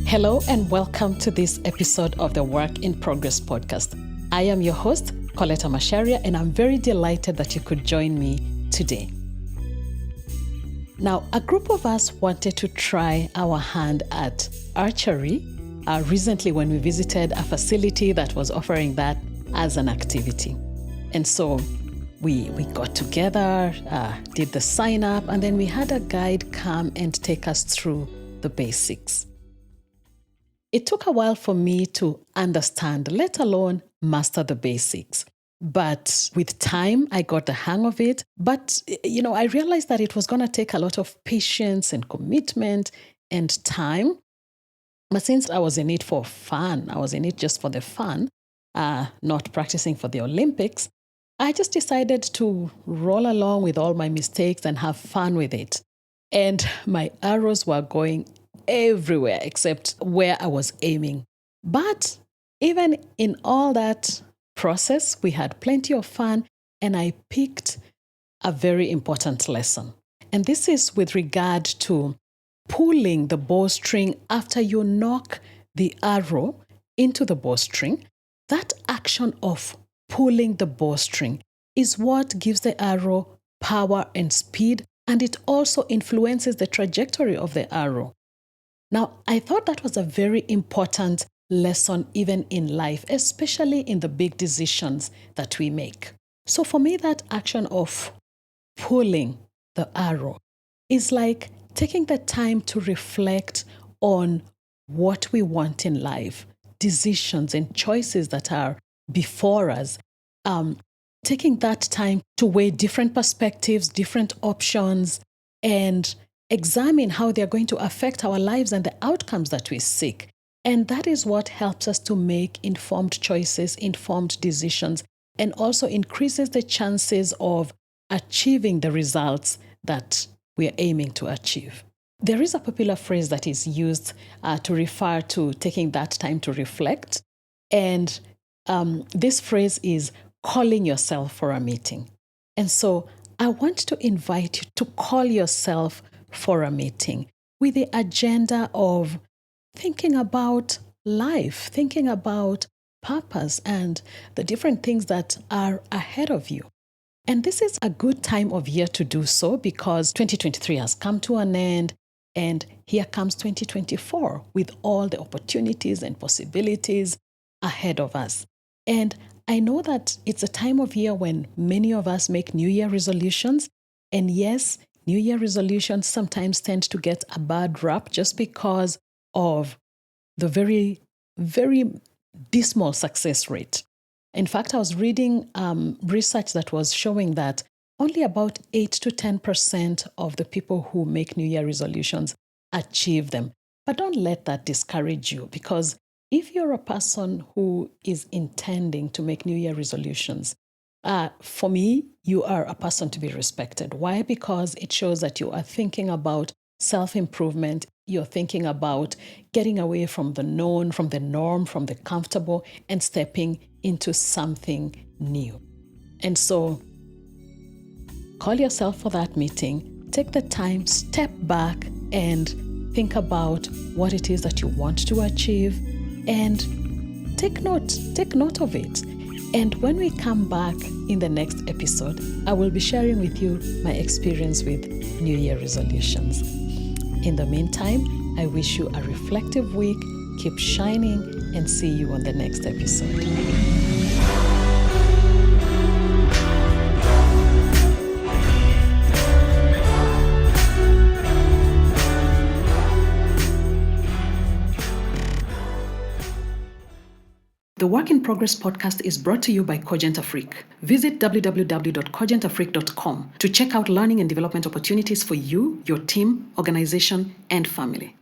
Hello and welcome to this episode of the Work in Progress podcast. I am your host, Colleta Macharia, and I'm very delighted that you could join me today. Now, a group of us wanted to try our hand at archery recently when we visited a facility that was offering that as an activity. And so we got together, did the sign up, and then we had a guide come and take us through the basics. It took a while for me to understand, let alone master the basics. But with time, I got the hang of it. But, I realized that it was going to take a lot of patience and commitment and time. But since I was in it for fun, I was in it just for the fun, not practicing for the Olympics, I just decided to roll along with all my mistakes and have fun with it. And my arrows were going everywhere except where I was aiming. But even in all that process, we had plenty of fun, and I picked a very important lesson. And this is with regard to pulling the bowstring after you knock the arrow into the bowstring. That action of pulling the bowstring is what gives the arrow power and speed, and it also influences the trajectory of the arrow. Now, I thought that was a very important lesson even in life, especially in the big decisions that we make. So for me, that action of pulling the arrow is like taking the time to reflect on what we want in life, decisions and choices that are before us, taking that time to weigh different perspectives, different options, and examine how they're going to affect our lives and the outcomes that we seek. And that is what helps us to make informed choices, informed decisions, and also increases the chances of achieving the results that we are aiming to achieve. There is a popular phrase that is used to refer to taking that time to reflect. And this phrase is calling yourself for a meeting. And so I want to invite you to call yourself for a meeting with the agenda of thinking about life, thinking about purpose and the different things that are ahead of you. And this is a good time of year to do so because 2023 has come to an end, and here comes 2024 with all the opportunities and possibilities ahead of us. And I know that it's a time of year when many of us make New Year resolutions. And yes, New Year resolutions sometimes tend to get a bad rap just because of the very, very dismal success rate. In fact, I was reading research that was showing that only about 8 to 10% of the people who make New Year resolutions achieve them. But don't let that discourage you, because if you're a person who is intending to make New Year resolutions, for me, you are a person to be respected. Why? Because it shows that you are thinking about self-improvement. You're thinking about getting away from the known, from the norm, from the comfortable, and stepping into something new. And so call yourself for that meeting. Take the time, step back, and think about what it is that you want to achieve, and take note of it. And when we come back in the next episode, I will be sharing with you my experience with New Year resolutions. In the meantime, I wish you a reflective week. Keep shining, and see you on the next episode. The Work in Progress podcast is brought to you by Cogent Afrique. Visit www.cogentafrique.com to check out learning and development opportunities for you, your team, organization, and family.